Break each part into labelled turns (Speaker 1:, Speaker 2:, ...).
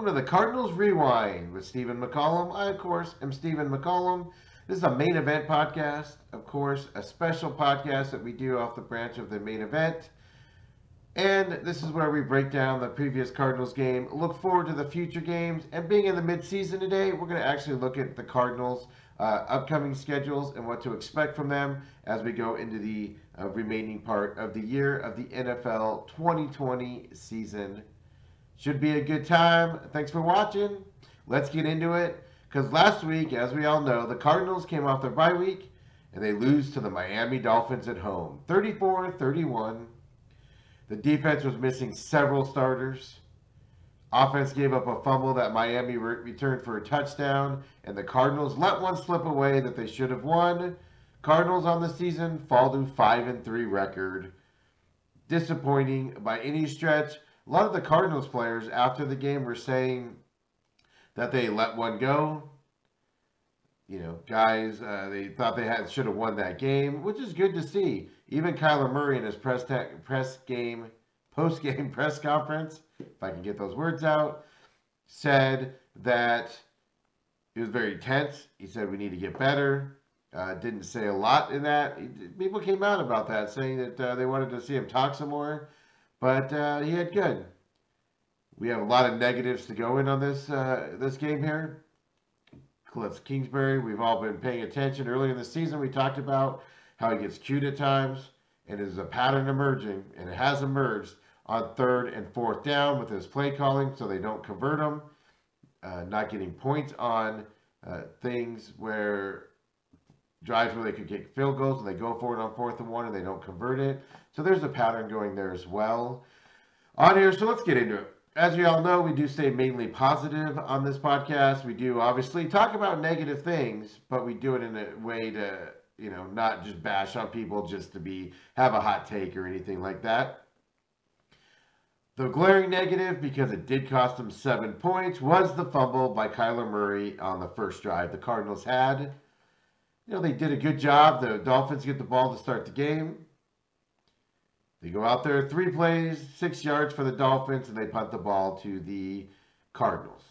Speaker 1: to the Cardinals Rewind with Steven McCollum. I, of course, am Steven McCollum. This is a main event podcast, of course, a special podcast that we do off the branch of the main event. And this is where we break down the previous Cardinals game, look forward to the future games, and being in the midseason today, we're going to actually look at the Cardinals' upcoming schedules and what to expect from them as we go into the remaining part of the year of the NFL 2020 season. Should be a good time. Thanks for watching. Let's get into it. Because last week, as we all know, the Cardinals came off their bye week and they lose to the Miami Dolphins at home, 34-31. The defense was missing several starters. Offense gave up a fumble that Miami returned for a touchdown, and the Cardinals let one slip away that they should have won. Cardinals on the season fall to 5-3 record. Disappointing by any stretch. A lot of the Cardinals players after the game were saying that they let one go. You know, guys, they thought they should have won that game, which is good to see. Even Kyler Murray in his post-game press conference, if I can get those words out, said that it was very tense. He said we need to get better. Didn't say a lot in that. People came out about that, saying that they wanted to see him talk some more. But he had good. We have a lot of negatives to go in on this game here. Cliff Kingsbury, we've all been paying attention. Earlier in the season, we talked about how he gets cute at times, and there's a pattern emerging, and it has emerged on 3rd and 4th down with his play calling, so they don't convert them. Not getting points on things where drives where they could get field goals, and they go for it on 4th and 1, and they don't convert it. So there's a pattern going there as well on here. So let's get into it. As you all know, we do stay mainly positive on this podcast. We do obviously talk about negative things, but we do it in a way to, you know, not just bash on people just to have a hot take or anything like that. The glaring negative, because it did cost them 7 points, was the fumble by Kyler Murray on the first drive the Cardinals had. You know, they did a good job. The Dolphins get the ball to start the game. They go out there, 3 plays, 6 yards for the Dolphins, and they punt the ball to the Cardinals.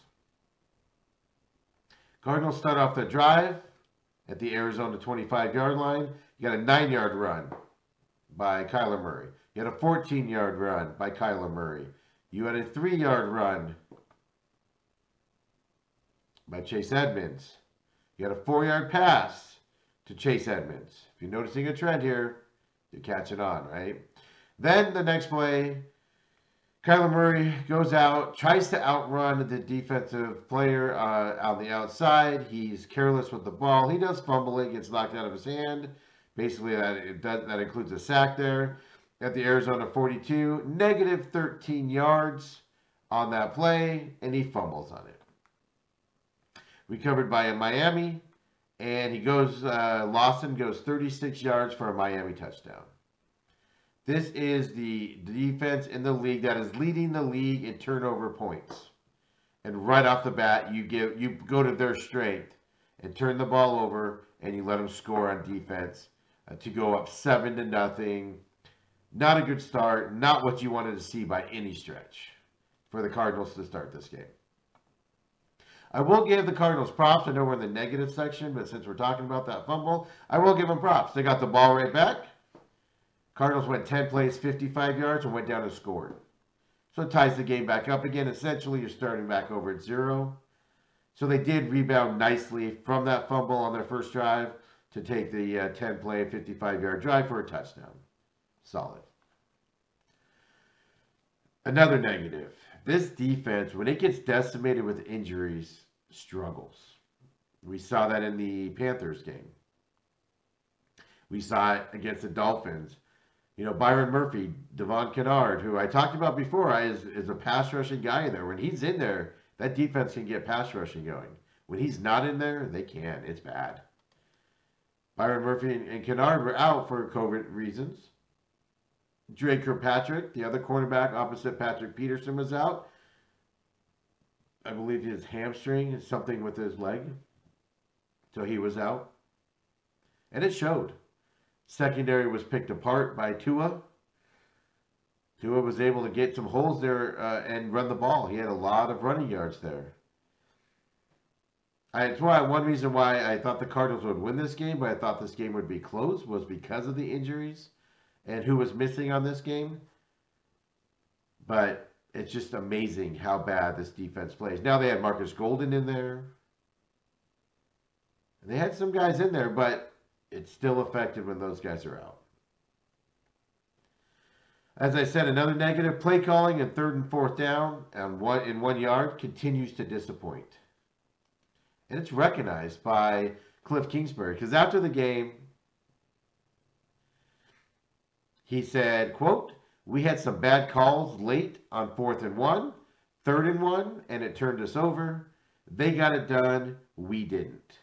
Speaker 1: Cardinals start off the drive at the Arizona 25-yard line. You got a 9-yard run by Kyler Murray. You had a 14-yard run by Kyler Murray. You had a 3-yard run by Chase Edmonds. You had a 4-yard pass to Chase Edmonds. If you're noticing a trend here, you're catching on, right? Then the next play, Kyler Murray goes out, tries to outrun the defensive player on the outside. He's careless with the ball. He does fumble it, gets knocked out of his hand. Basically, that includes a sack there. At the Arizona 42, negative 13 yards on that play, and he fumbles on it. Recovered by a Miami, and he goes, Lawson goes 36 yards for a Miami touchdown. This is the defense in the league that is leading the league in turnover points. And right off the bat, you go to their strength and turn the ball over, and you let them score on defense to go up 7-0. Not a good start. Not what you wanted to see by any stretch for the Cardinals to start this game. I will give the Cardinals props. I know we're in the negative section, but since we're talking about that fumble, I will give them props. They got the ball right back. Cardinals went 10 plays, 55 yards, and went down and scored. So it ties the game back up again. Essentially, you're starting back over at 0. So they did rebound nicely from that fumble on their first drive to take the 10-play, 55-yard drive for a touchdown. Solid. Another negative. This defense, when it gets decimated with injuries, struggles. We saw that in the Panthers game. We saw it against the Dolphins. You know, Byron Murphy, Devon Kennard, who I talked about before, is a pass rushing guy in there. When he's in there, that defense can get pass rushing going. When he's not in there, they can't. It's bad. Byron Murphy and Kennard were out for COVID reasons. Dre Kirkpatrick, the other cornerback opposite Patrick Peterson, was out. I believe his hamstring is something with his leg. So he was out. And it showed. Secondary was picked apart by Tua. Tua was able to get some holes there and run the ball. He had a lot of running yards there. It's why one reason why I thought the Cardinals would win this game, but I thought this game would be close, was because of the injuries and who was missing on this game. But it's just amazing how bad this defense plays. Now they had Marcus Golden in there. They had some guys in there, but it's still effective when those guys are out. As I said, another negative, play calling and 3rd and 4th down and in 1 yard continues to disappoint. And it's recognized by Cliff Kingsbury, because after the game, he said, quote, "We had some bad calls late on 4th and 1, 3rd and 1, and it turned us over. They got it done. We didn't."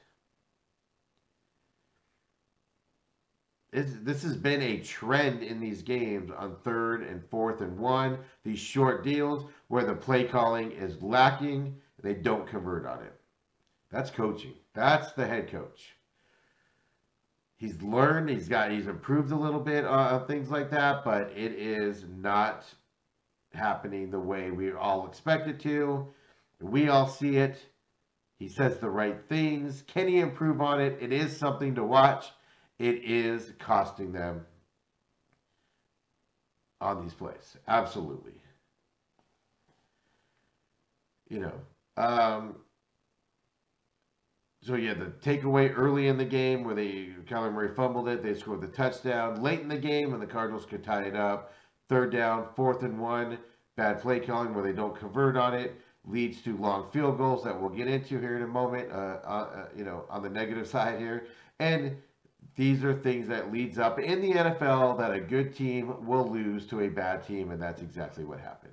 Speaker 1: This has been a trend in these games on 3rd and 4th and 1, these short deals where the play calling is lacking. They don't convert on it. That's coaching. That's the head coach. He's learned, he's improved a little bit on things like that, but it is not happening the way we all expect it to. We all see it. He says the right things. Can he improve on it? It is something to watch. It is costing them on these plays. Absolutely. So yeah, the takeaway early in the game where Kyler Murray fumbled it, they scored the touchdown. Late in the game, and the Cardinals could tie it up. 3rd down, 4th and 1, bad play calling where they don't convert on it, leads to long field goals that we'll get into here in a moment. On the negative side here, and these are things that leads up in the NFL that a good team will lose to a bad team, and that's exactly what happened.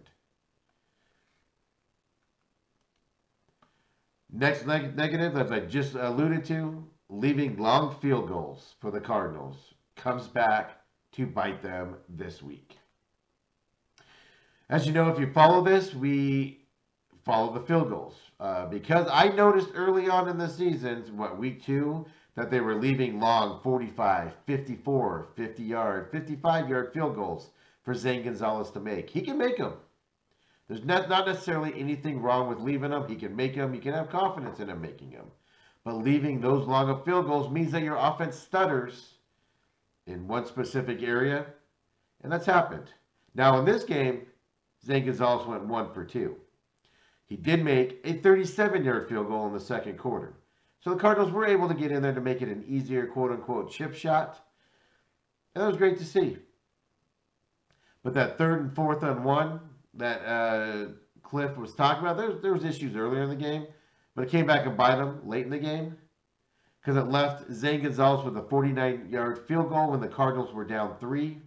Speaker 1: Next negative, as I just alluded to, leaving long field goals for the Cardinals comes back to bite them this week. As you know, if you follow this, we follow the field goals. Because I noticed early on in the season, week 2, that they were leaving long 45, 54, 50-yard, 55-yard field goals for Zane Gonzalez to make. He can make them. There's not necessarily anything wrong with leaving them. He can make them. You can have confidence in him making them. But leaving those long of field goals means that your offense stutters in one specific area, and that's happened. Now, in this game, Zane Gonzalez went 1 for 2. He did make a 37-yard field goal in the second quarter. So the Cardinals were able to get in there to make it an easier, quote-unquote, chip shot. And that was great to see. But that 3rd and 4th and 1 that Cliff was talking about, there was issues earlier in the game. But it came back and bite him late in the game. Because it left Zane Gonzalez with a 49-yard field goal when the Cardinals were down 3.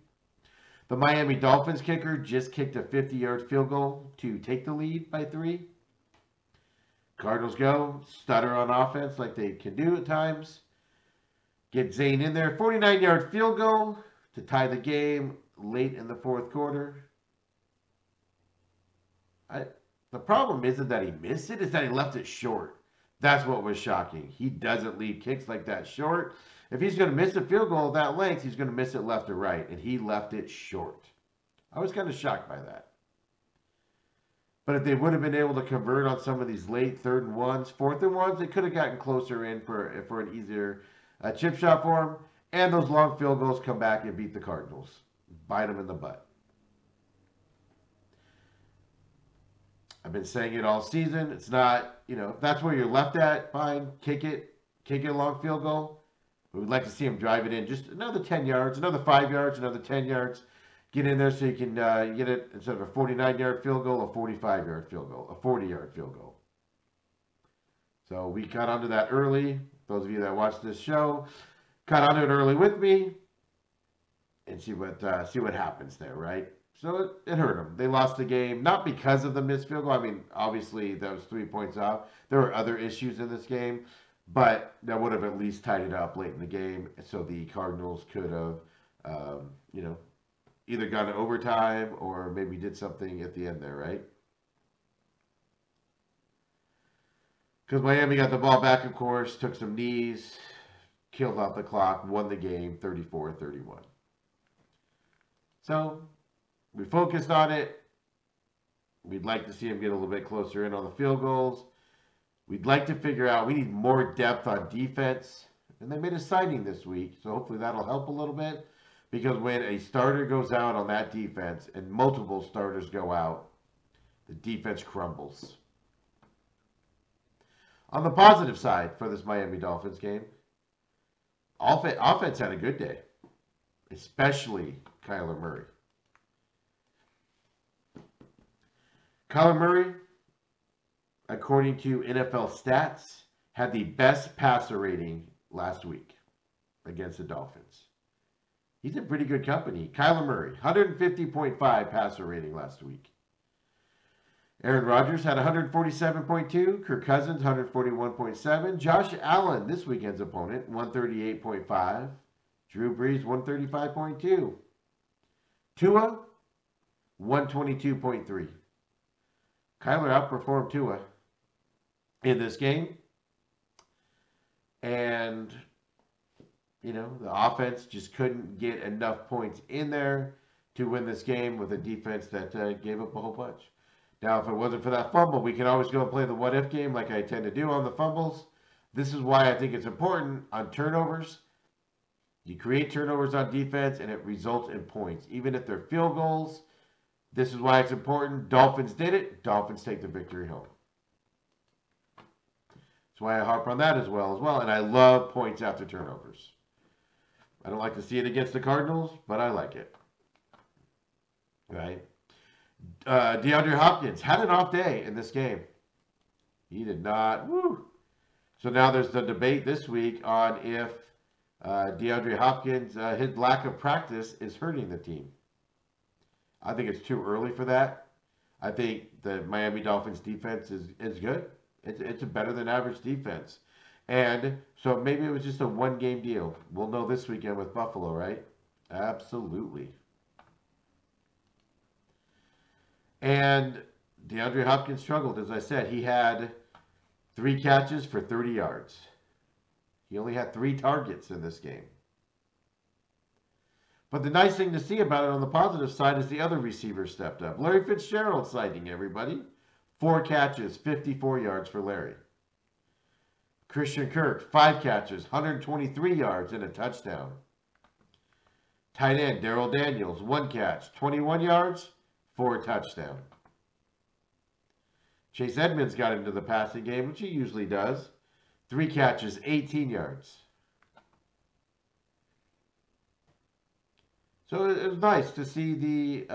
Speaker 1: The Miami Dolphins kicker just kicked a 50-yard field goal to take the lead by 3. Cardinals go, stutter on offense like they can do at times. Get Zane in there. 49-yard field goal to tie the game late in the 4th quarter. The problem isn't that he missed it, it's that he left it short. That's what was shocking. He doesn't leave kicks like that short. If he's going to miss a field goal of that length, he's going to miss it left or right, and he left it short. I was kind of shocked by that. But if they would have been able to convert on some of these late 3rd and 1s, 4th and 1s, they could have gotten closer in for an easier chip shot for him. And those long field goals come back and beat the Cardinals. Bite them in the butt. I've been saying it all season. It's not, if that's where you're left at, fine. Kick it a long field goal. We would like to see him drive it in just another 10 yards, another 5 yards, another 10 yards. Get in there so you can get it, instead of a 49-yard field goal, a 45-yard field goal, a 40-yard field goal. So we got onto that early. Those of you that watch this show, got onto it early with me and see what happens there, right? So it hurt them. They lost the game, not because of the missed field goal. I mean, obviously, that was 3 points off. There were other issues in this game, but that would have at least tied it up late in the game, so the Cardinals could have, either gone to overtime or maybe did something at the end there, right? Because Miami got the ball back, of course, took some knees, killed off the clock, won the game 34-31. So We focused on it. We'd like to see him get a little bit closer in on the field goals. We'd like to figure out, we need more depth on defense. And they made a signing this week, so hopefully that'll help a little bit. Because when a starter goes out on that defense and multiple starters go out, the defense crumbles. On the positive side for this Miami Dolphins game, offense had a good day, especially Kyler Murray. Kyler Murray, according to NFL stats, had the best passer rating last week against the Dolphins. He's in pretty good company. Kyler Murray, 150.5 passer rating last week. Aaron Rodgers had 147.2. Kirk Cousins, 141.7. Josh Allen, this weekend's opponent, 138.5. Drew Brees, 135.2. Tua, 122.3. Kyler outperformed Tua in this game. And, the offense just couldn't get enough points in there to win this game with a defense that gave up a whole bunch. Now, if it wasn't for that fumble, we can always go and play the what-if game like I tend to do on the fumbles. This is why I think it's important on turnovers. You create turnovers on defense, and it results in points. Even if they're field goals, this is why it's important. Dolphins did it. Dolphins take the victory home. That's why I harp on that as well. And I love points after turnovers. I don't like to see it against the Cardinals, but I like it. Right? DeAndre Hopkins had an off day in this game. He did not. Woo. So now there's the debate this week on if DeAndre Hopkins, his lack of practice is hurting the team. I think it's too early for that. I think the Miami Dolphins defense is good. It's a better than average defense. And so maybe it was just a one-game deal. We'll know this weekend with Buffalo, right? Absolutely. And DeAndre Hopkins struggled, as I said. He had 3 catches for 30 yards. He only had 3 targets in this game. But the nice thing to see about it on the positive side is the other receivers stepped up. Larry Fitzgerald sighting, everybody. 4 catches, 54 yards for Larry. Christian Kirk, 5 catches, 123 yards and a touchdown. Tight end Darrell Daniels, 1 catch, 21 yards, 4 touchdown. Chase Edmonds got into the passing game, which he usually does. 3 catches, 18 yards. So it was nice to see the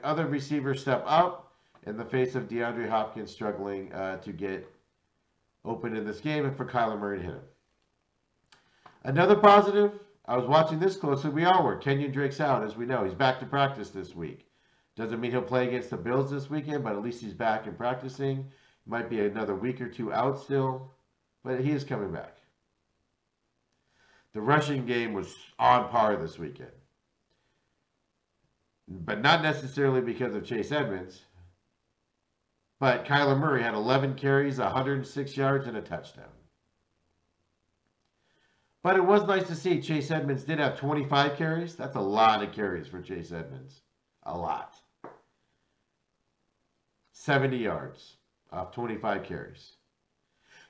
Speaker 1: other receivers step up in the face of DeAndre Hopkins struggling to get open in this game and for Kyler Murray to hit him. Another positive, I was watching this closely. We all were. Kenyon Drake's out, as we know. He's back to practice this week. Doesn't mean he'll play against the Bills this weekend, but at least he's back and practicing. Might be another week or 2 out still, but he is coming back. The rushing game was on par this weekend. But not necessarily because of Chase Edmonds. But Kyler Murray had 11 carries, 106 yards, and a touchdown. But it was nice to see Chase Edmonds did have 25 carries. That's a lot of carries for Chase Edmonds. A lot. 70 yards off 25 carries.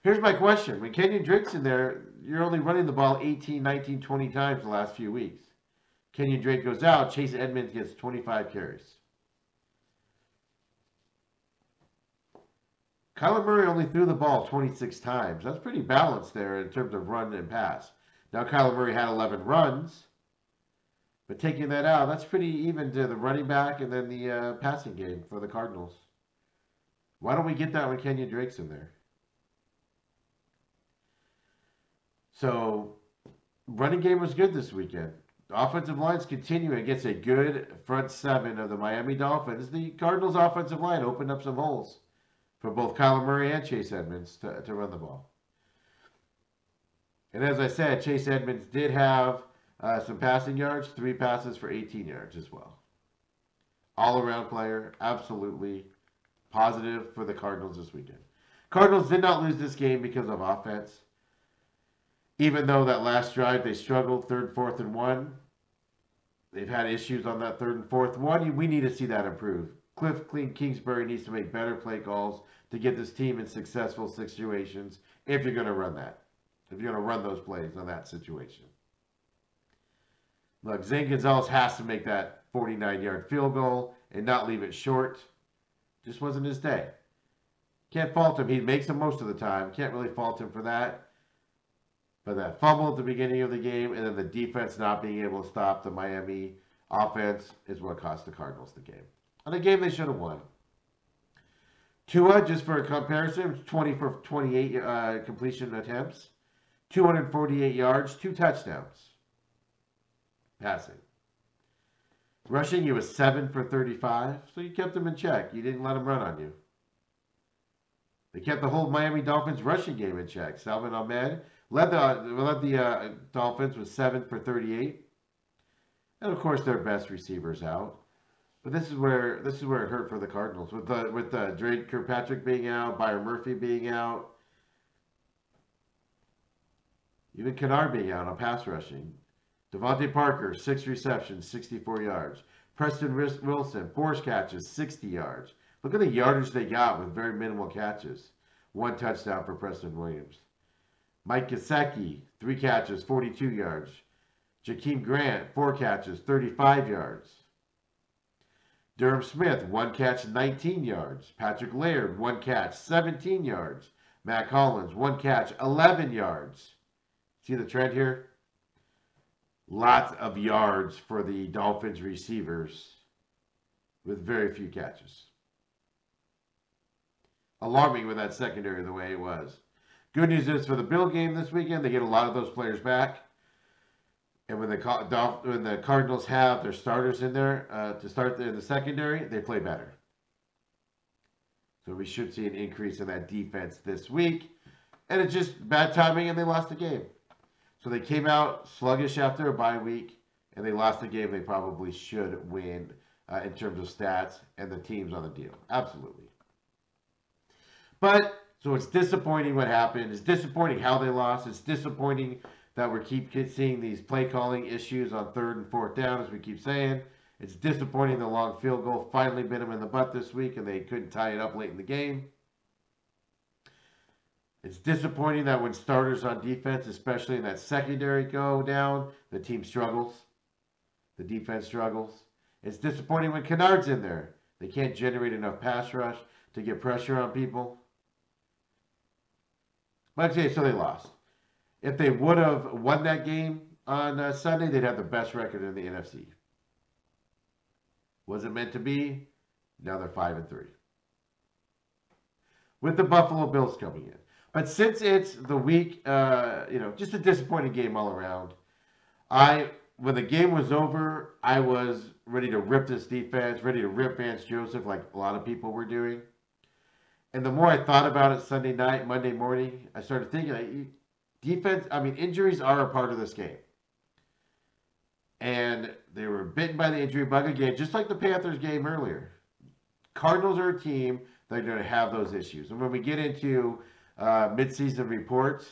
Speaker 1: Here's my question. When Kenyon Drake's in there, you're only running the ball 18, 19, 20 times the last few weeks. Kenyon Drake goes out, Chase Edmonds gets 25 carries. Kyler Murray only threw the ball 26 times. That's pretty balanced there in terms of run and pass. Now Kyler Murray had 11 runs, but taking that out, that's pretty even to the running back and then the passing game for the Cardinals. Why don't we get that when Kenyon Drake's in there? So, running game was good this weekend. The offensive line's continuing against a good front 7 of the Miami Dolphins. The Cardinals' offensive line opened up some holes for both Kyler Murray and Chase Edmonds to run the ball. And as I said, Chase Edmonds did have some passing yards, 3 passes for 18 yards as well. All-around player, absolutely positive for the Cardinals this weekend. Cardinals did not lose this game because of offense. Even though that last drive they struggled, 3rd, 4th, and 1. They've had issues on that third and fourth one. We need to see that improve. Cliff Kingsbury needs to make better play calls to get this team in successful situations if you're going to run that. If you're going to run those plays on that situation. Look, Zane Gonzalez has to make that 49-yard field goal and not leave it short. Just wasn't his day. Can't fault him. He makes them most of the time. Can't really fault him for that. But that fumble at the beginning of the game and then the defense not being able to stop the Miami offense is what cost the Cardinals the game. And a game they should have won. Tua, just for a comparison, 20 for 28 completion attempts, 248 yards, 2 touchdowns. Passing. Rushing, he was 7 for 35, so you kept him in check. You didn't let him run on you. They kept the whole Miami Dolphins rushing game in check. Salvon Ahmed led the Dolphins with 7 for 38. And of course their best receivers out. But this is where it hurt for the Cardinals. With Drake Kirkpatrick being out, Byron Murphy being out, even Kennard being out on pass rushing. Devontae Parker, 6 receptions, 64 yards. Preston Wilson, 4 catches, 60 yards. Look at the yardage they got with very minimal catches. 1 touchdown for Preston Williams. Mike Gesicki, 3 catches, 42 yards. Jakeem Grant, 4 catches, 35 yards. Durham Smith, 1 catch, 19 yards. Patrick Laird, 1 catch, 17 yards. Matt Collins, 1 catch, 11 yards. See the trend here? Lots of yards for the Dolphins receivers with very few catches. Alarming with that secondary the way it was. Good news is for the Bill game this weekend, they get a lot of those players back. And when the Cardinals have their starters in there to start in the secondary, they play better. So we should see an increase in that defense this week. And it's just bad timing, and they lost the game. So they came out sluggish after a bye week, and they lost the game they probably should win in terms of stats and the teams on the deal. Absolutely. But, so it's disappointing what happened. It's disappointing how they lost. It's disappointing that we keep seeing these play calling issues on 3rd and 4th down, as we keep saying. It's disappointing the long field goal finally bit them in the butt this week, and they couldn't tie it up late in the game. It's disappointing that when starters on defense, especially in that secondary, go down, the team struggles. The defense struggles. It's disappointing when Kennard's in there. They can't generate enough pass rush to get pressure on people. But okay, so they lost. If they would have won that game on Sunday, they'd have the best record in the NFC. Was it meant to be? Now they're 5-3. With the Buffalo Bills coming in. But since it's the week, just a disappointing game all around. When the game was over, I was ready to rip this defense, ready to rip Vance Joseph like a lot of people were doing. And the more I thought about it Sunday night, Monday morning, I started thinking, injuries are a part of this game. And they were bitten by the injury bug again, just like the Panthers game earlier. Cardinals are a team that are going to have those issues. And when we get into midseason reports,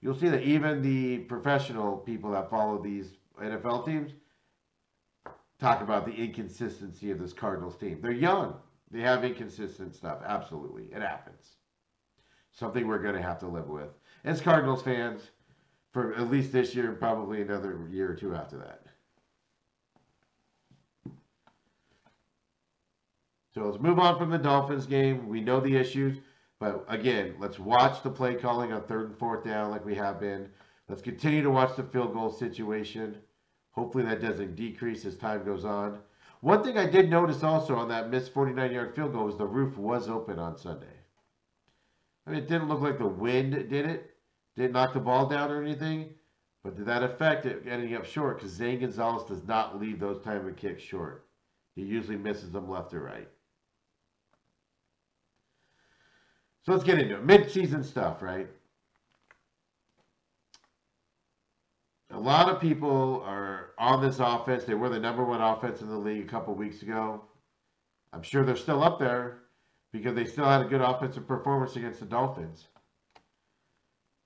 Speaker 1: you'll see that even the professional people that follow these NFL teams talk about the inconsistency of this Cardinals team. They're young. They have inconsistent stuff. Absolutely. It happens. Something we're going to have to live with as Cardinals fans for at least this year and probably another year or two after that. So let's move on from the Dolphins game. We know the issues. But again, let's watch the play calling on 3rd and 4th down like we have been. Let's continue to watch the field goal situation. Hopefully that doesn't decrease as time goes on. One thing I did notice also on that missed 49-yard field goal was the roof was open on Sunday. I mean, it didn't look like the wind did it. Didn't knock the ball down or anything. But did that affect it ending up short? Because Zane Gonzalez does not leave those type of kicks short. He usually misses them left or right. So let's get into it. Mid-season stuff, right? A lot of people are on this offense. They were the #1 offense in the league a couple weeks ago. I'm sure they're still up there because they still had a good offensive performance against the Dolphins.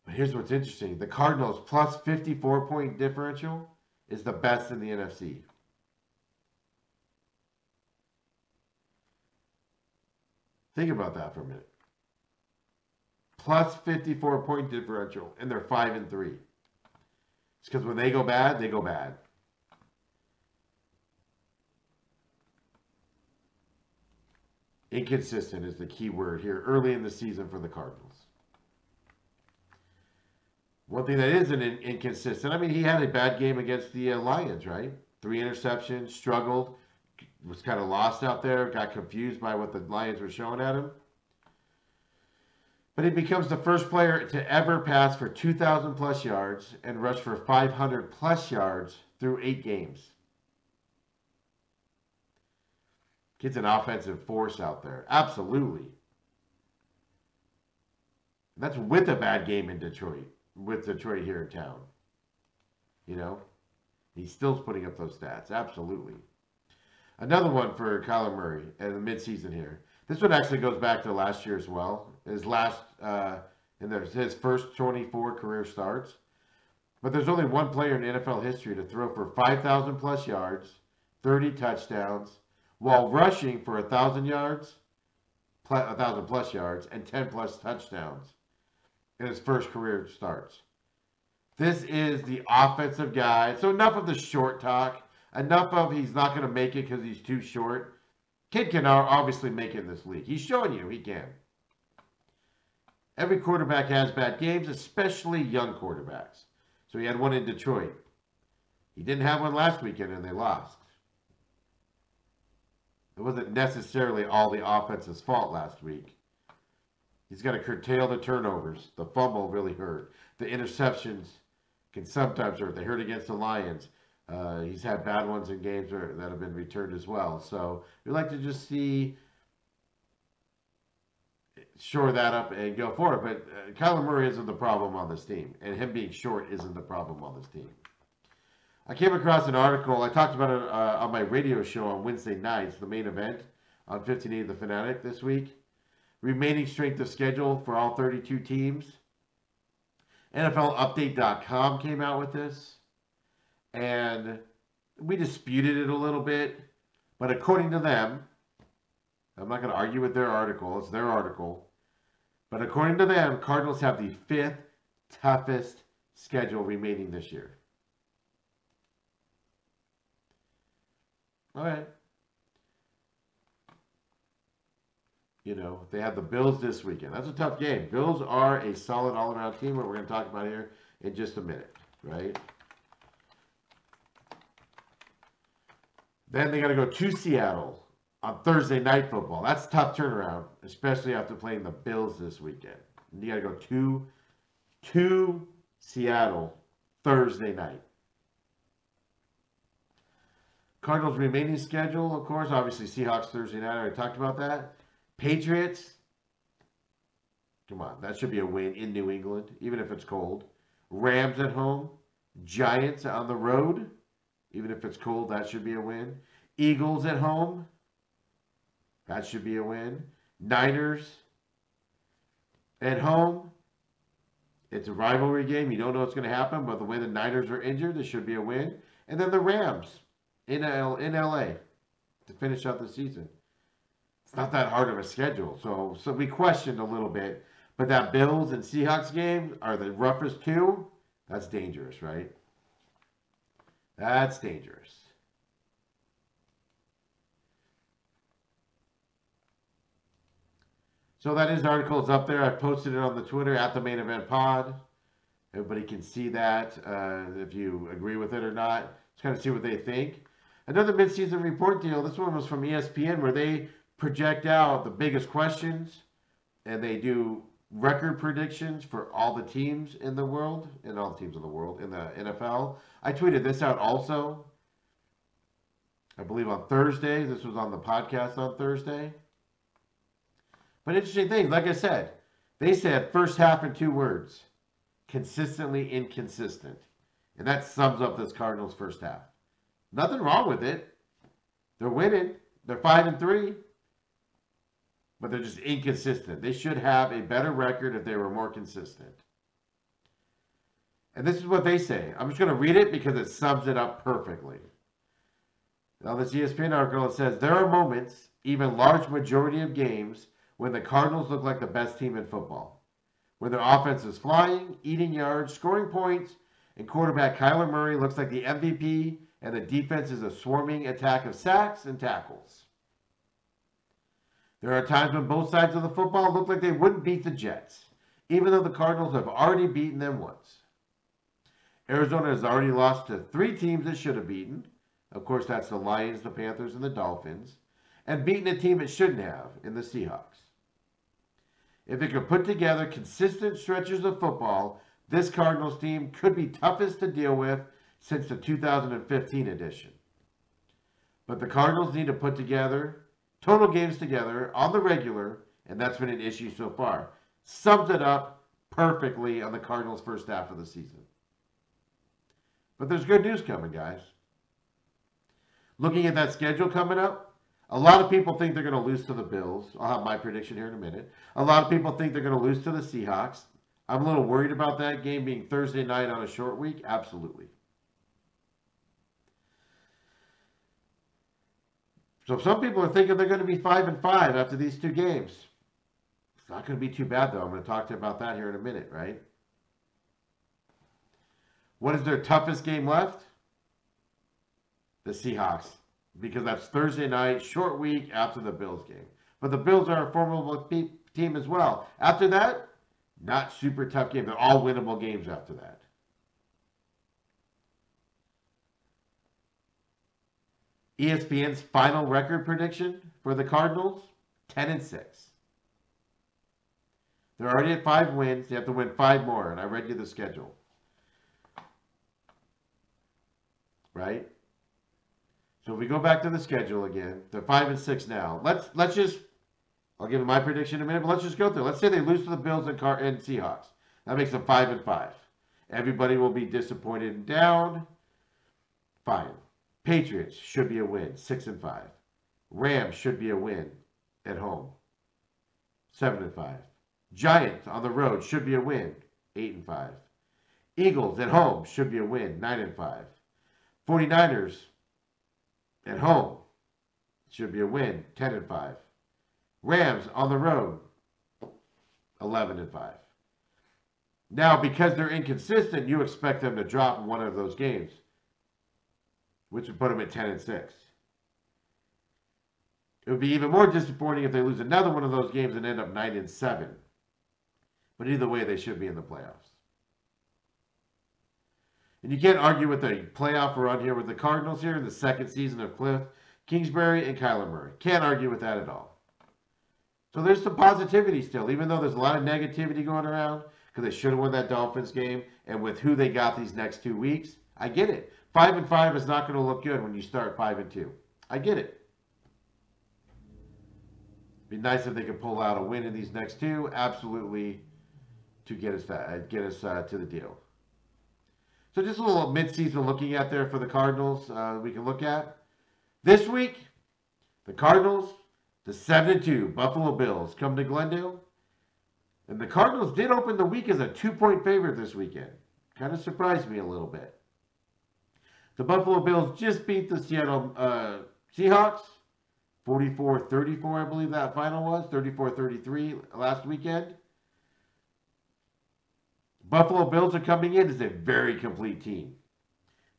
Speaker 1: But here's what's interesting. The Cardinals plus 54-point differential is the best in the NFC. Think about that for a minute. Plus 54-point differential, and they're 5-3. It's because when they go bad, they go bad. Inconsistent is the key word here early in the season for the Cardinals. One thing that isn't inconsistent, I mean, he had a bad game against the Lions, right? 3 interceptions, struggled, was kind of lost out there, got confused by what the Lions were showing at him. But he becomes the first player to ever pass for 2,000 plus yards and rush for 500 plus yards through 8 games. Kid's an offensive force out there. Absolutely. That's with a bad game in Detroit. With Detroit here in town. You know? He's still putting up those stats. Absolutely. Another one for Kyler Murray in the midseason here. This one actually goes back to last year as well. His his first 24 career starts. But there's only one player in NFL history to throw for 5,000 plus yards, 30 touchdowns, while rushing for 1,000 yards, 1,000 plus yards, and 10 plus touchdowns in his first career starts. This is the offensive guy. So enough of the short talk. Enough of he's not going to make it because he's too short. Kid can obviously make it in this league. He's showing you he can. Every quarterback has bad games, especially young quarterbacks. So he had one in Detroit. He didn't have one last weekend and they lost. It wasn't necessarily all the offense's fault last week. He's got to curtail the turnovers. The fumble really hurt. The interceptions can sometimes hurt. They hurt against the Lions. He's had bad ones in games that have been returned as well. So we like to just see shore that up and go for it. But Kyler Murray isn't the problem on this team. And him being short isn't the problem on this team. I came across an article. I talked about it on my radio show on Wednesday nights, the main event on 1580 The Fanatic this week. Remaining strength of schedule for all 32 teams. NFLUpdate.com came out with this. And we disputed it a little bit. But according to them, I'm not going to argue with their article. It's their article. But according to them, Cardinals have the 5th toughest schedule remaining this year. All right. You know, they have the Bills this weekend. That's a tough game. Bills are a solid all-around team, what we're going to talk about here in just a minute, right? Then they got to go to Seattle on Thursday Night Football. That's a tough turnaround, especially after playing the Bills this weekend. And you got to go to Seattle Thursday night. Cardinals' remaining schedule, of course, obviously Seahawks Thursday night. I already talked about that. Patriots, come on, that should be a win in New England, even if it's cold. Rams at home. Giants on the road, even if it's cold, that should be a win. Eagles at home, that should be a win. Niners at home, it's a rivalry game. You don't know what's going to happen, but the way the Niners are injured, this should be a win. And then the Rams in LA to finish out the season. It's not that hard of a schedule. So we questioned a little bit. But that Bills and Seahawks game are the roughest two. That's dangerous, right? That's dangerous. So that is the article. It's up there. I posted it on the Twitter at the Main Event Pod. Everybody can see that if you agree with it or not. Just kind of see what they think. Another midseason report deal. This one was from ESPN where they project out the biggest questions and they do record predictions for all the teams in the world, in the NFL. I tweeted this out also, I believe on Thursday. This was on the podcast on Thursday. But interesting thing, like I said, they said first half in 2 words, consistently inconsistent. And that sums up this Cardinals first half. Nothing wrong with it. They're winning. They're 5-3. But they're just inconsistent. They should have a better record if they were more consistent. And this is what they say. I'm just going to read it because it sums it up perfectly. Now, this ESPN article, it says, there are moments, even large majority of games, when the Cardinals look like the best team in football. When their offense is flying, eating yards, scoring points, and quarterback Kyler Murray looks like the MVP, and the defense is a swarming attack of sacks and tackles. There are times when both sides of the football look like they wouldn't beat the Jets, even though the Cardinals have already beaten them once. Arizona has already lost to 3 teams it should have beaten. Of course, that's the Lions, the Panthers, and the Dolphins. And beaten a team it shouldn't have in the Seahawks. If it could put together consistent stretches of football, this Cardinals team could be toughest to deal with since the 2015 edition. But the Cardinals need to put together total games together on the regular, and that's been an issue so far. Sums it up perfectly on the Cardinals' first half of the season. But there's good news coming, guys. Looking at that schedule coming up, a lot of people think they're going to lose to the Bills. I'll have my prediction here in a minute. A lot of people think they're going to lose to the Seahawks. I'm a little worried about that game being Thursday night on a short week. Absolutely. So some people are thinking they're going to be 5-5 after these 2 games. It's not going to be too bad, though. I'm going to talk to you about that here in a minute, right? What is their toughest game left? The Seahawks. Because that's Thursday night, short week after the Bills game. But the Bills are a formidable team as well. After that, not super tough game. They're all winnable games after that. ESPN's final record prediction for the Cardinals, 10-6. They're already at 5 wins. They have to win 5 more, and I read you the schedule. Right? So if we go back to the schedule again, they're 5-6 now. Let's just, I'll give you my prediction in a minute, but let's just go through. Let's say they lose to the Bills and Seahawks. That makes them 5-5. Everybody will be disappointed and down. Fine. Patriots should be a win, 6-5. Rams should be a win at home, 7-5. Giants on the road should be a win, 8-5. Eagles at home should be a win, 9-5. 49ers at home should be a win, 10-5. Rams on the road, 11-5. Now, because they're inconsistent, you expect them to drop in one of those games, which would put them at 10-6. It would be even more disappointing if they lose another one of those games and end up 9-7. But either way, they should be in the playoffs. And you can't argue with the playoff run here with the Cardinals here in the second season of Cliff Kingsbury and Kyler Murray. Can't argue with that at all. So there's some positivity still, even though there's a lot of negativity going around because they should have won that Dolphins game. And with who they got these next 2 weeks, I get it. 5-5 is not going to look good when you start 5-2. I get it. Be nice if they could pull out a win in these next 2, absolutely, to get us to the deal. So just a little mid-season looking at there for the Cardinals we can look at. This week, the Cardinals, the 7-2 Buffalo Bills come to Glendale. And the Cardinals did open the week as a 2-point favorite this weekend. Kind of surprised me a little bit. The Buffalo Bills just beat the Seattle Seahawks, 44-34, I believe that final was, 34-33 last weekend. Buffalo Bills are coming in as a very complete team.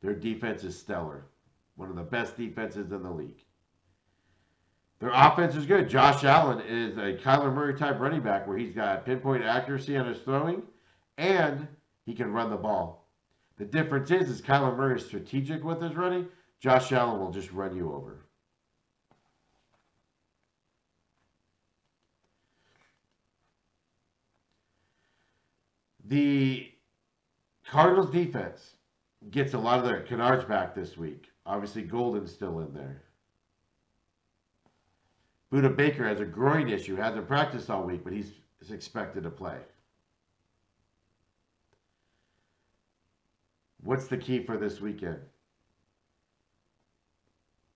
Speaker 1: Their defense is stellar. One of the best defenses in the league. Their offense is good. Josh Allen is a Kyler Murray type running back where he's got pinpoint accuracy on his throwing and he can run the ball. The difference is Kyler Murray is strategic with his running. Josh Allen will just run you over. The Cardinals defense gets a lot of their canards back this week. Obviously, Golden's still in there. Budda Baker has a groin issue, hasn't practiced all week, but he's expected to play. What's the key for this weekend?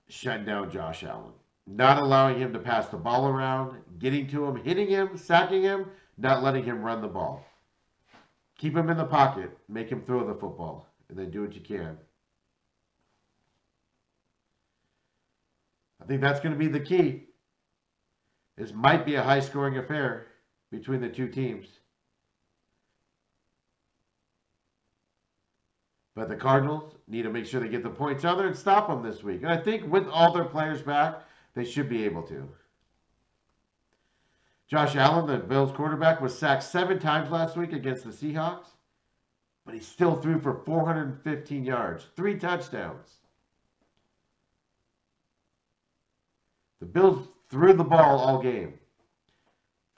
Speaker 1: Shutting down Josh Allen. Not allowing him to pass the ball around, getting to him, hitting him, sacking him, not letting him run the ball. Keep him in the pocket. Make him throw the football. And then do what you can. I think that's going to be the key. This might be a high-scoring affair between the two teams. But the Cardinals need to make sure they get the points out there and stop them this week. And I think with all their players back, they should be able to. Josh Allen, the Bills quarterback, was sacked 7 times last week against the Seahawks. But he still threw for 415 yards, 3 touchdowns. The Bills threw the ball all game.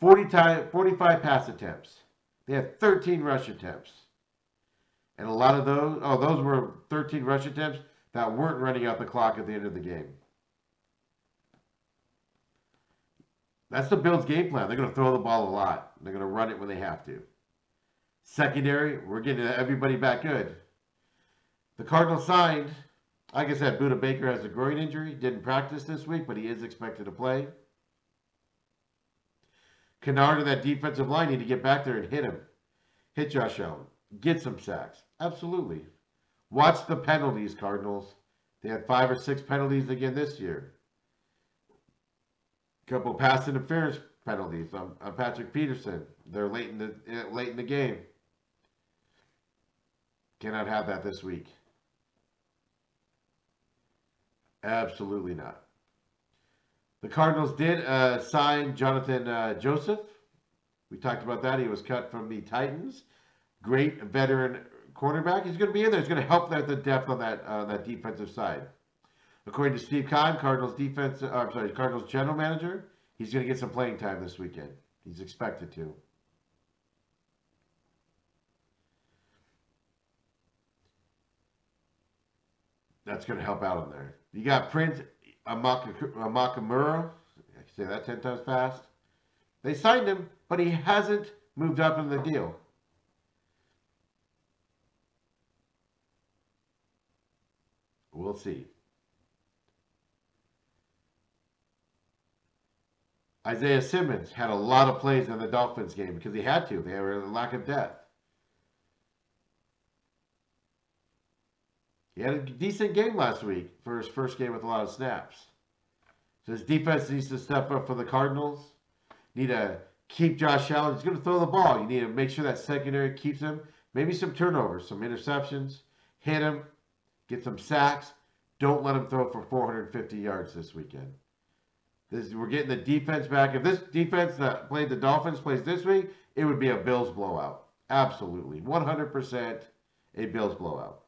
Speaker 1: 45 pass attempts. They had 13 rush attempts. And a lot of those were 13 rush attempts that weren't running out the clock at the end of the game. That's the Bills' game plan. They're going to throw the ball a lot. They're going to run it when they have to. Secondary, we're getting everybody back good. The Cardinals signed, like I said, Budda Baker has a groin injury. Didn't practice this week, but he is expected to play. Kennard and that defensive line need to get back there and hit him. Hit Josh Allen. Get some sacks. Absolutely. Watch the penalties, Cardinals. They had 5 or 6 penalties again this year. A couple pass interference penalties on Patrick Peterson. They're late in the game. Cannot have that this week. Absolutely not. The Cardinals did sign Jonathan Joseph. We talked about that. He was cut from the Titans. Great veteran cornerback. He's going to be in there. He's going to help the depth on that defensive side. According to Steve Kahn, Cardinals general manager, he's going to get some playing time this weekend. He's expected to. That's going to help out in there. You got Prince Amakamura. I can say that 10 times fast. They signed him, but he hasn't moved up in the deal. We'll see. Isaiah Simmons had a lot of plays in the Dolphins game because he had to. They were a lack of depth. He had a decent game last week for his first game with a lot of snaps. So his defense needs to step up for the Cardinals. Need to keep Josh Allen. He's going to throw the ball. You need to make sure that secondary keeps him. Maybe some turnovers, some interceptions. Hit him. Get some sacks. Don't let him throw for 450 yards this weekend. We're getting the defense back. If this defense that played the Dolphins plays this week, it would be a Bills blowout. Absolutely. 100% a Bills blowout.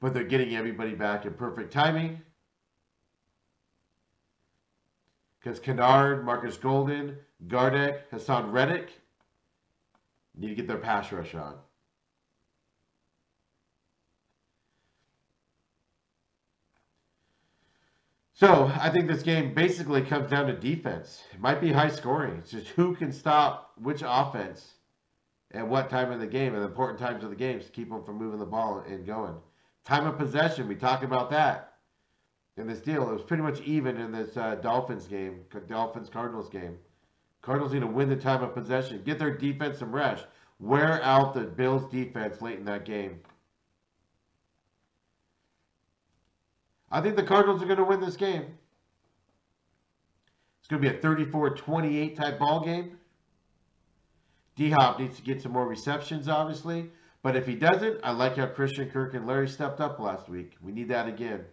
Speaker 1: But they're getting everybody back in perfect timing. Because Kennard, Marcus Golden, Gardeck, Hassan Reddick need to get their pass rush on. So I think this game basically comes down to defense. It might be high scoring. It's just who can stop which offense at what time of the game, and the important times of the games to keep them from moving the ball and going. Time of possession, we talked about that in this deal. It was pretty much even in this Dolphins game, Dolphins-Cardinals game. Cardinals need to win the time of possession, get their defense some rest, wear out the Bills' defense late in that game. I think the Cardinals are going to win this game. It's going to be a 34-28 type ball game. D-Hop needs to get some more receptions, obviously. But if he doesn't, I like how Christian Kirk and Larry stepped up last week. We need that again.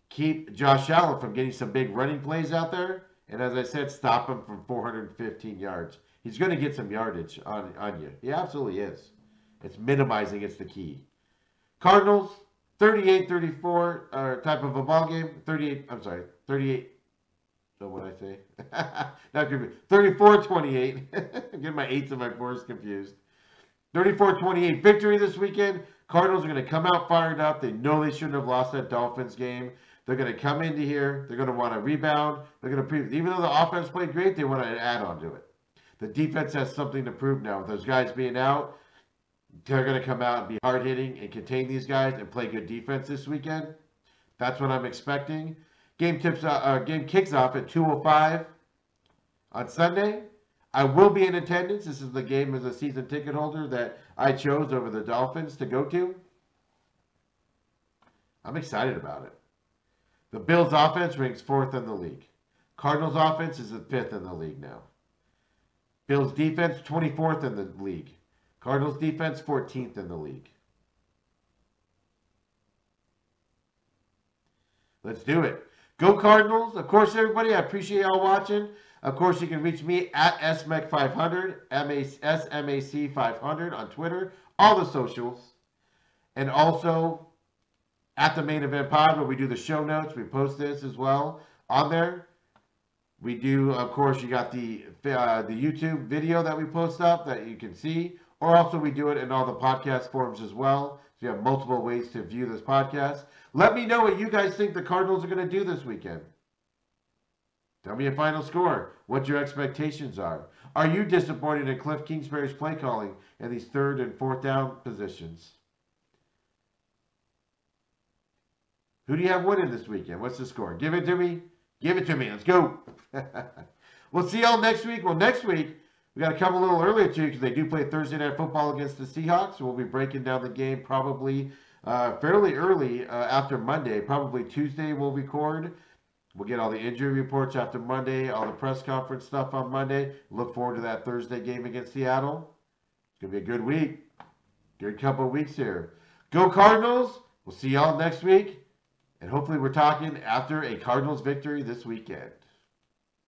Speaker 1: Keep Josh Allen from getting some big running plays out there. And as I said, stop him from 415 yards. He's going to get some yardage on you. He absolutely is. It's minimizing. It's the key. Cardinals, 38-34 type of a ball game. 38. So what did I say? Not gonna be 34-28. I'm getting my 8s and my 4s confused. 34-28 victory this weekend. Cardinals are going to come out fired up. They know they shouldn't have lost that Dolphins game. They're going to come into here. They're going to want to rebound. They're going to even though the offense played great, they want to add on to it. The defense has something to prove now. With those guys being out, they're going to come out and be hard-hitting and contain these guys and play good defense this weekend. That's what I'm expecting. Game kicks off at 2:05 on Sunday. I will be in attendance. This is the game as a season ticket holder that I chose over the Dolphins to go to. I'm excited about it. The Bills offense ranks 4th in the league. Cardinals offense is at 5th in the league now. Bills defense 24th in the league. Cardinals defense 14th in the league. Let's do it. Go Cardinals. Of course, everybody, I appreciate y'all watching. Of course, you can reach me at SMAC500, SMAC500 on Twitter, all the socials. And also at the Main Event Pod, where we do the show notes. We post this as well on there. We do, of course, you got the YouTube video that we post up that you can see. Or also we do it in all the podcast forums as well. So you have multiple ways to view this podcast. Let me know what you guys think the Cardinals are going to do this weekend. Tell me a final score. What your expectations are. Are you disappointed in Cliff Kingsbury's play calling in these 3rd and 4th down positions? Who do you have winning this weekend? What's the score? Give it to me. Give it to me. Let's go. We'll see y'all next week. Well, next week, we got to come a little earlier too because they do play Thursday Night Football against the Seahawks. So we'll be breaking down the game probably fairly early after Monday. Probably Tuesday we'll record. We'll get all the injury reports after Monday, all the press conference stuff on Monday. Look forward to that Thursday game against Seattle. It's going to be a good week. Good couple of weeks here. Go Cardinals. We'll see y'all next week. And hopefully we're talking after a Cardinals victory this weekend.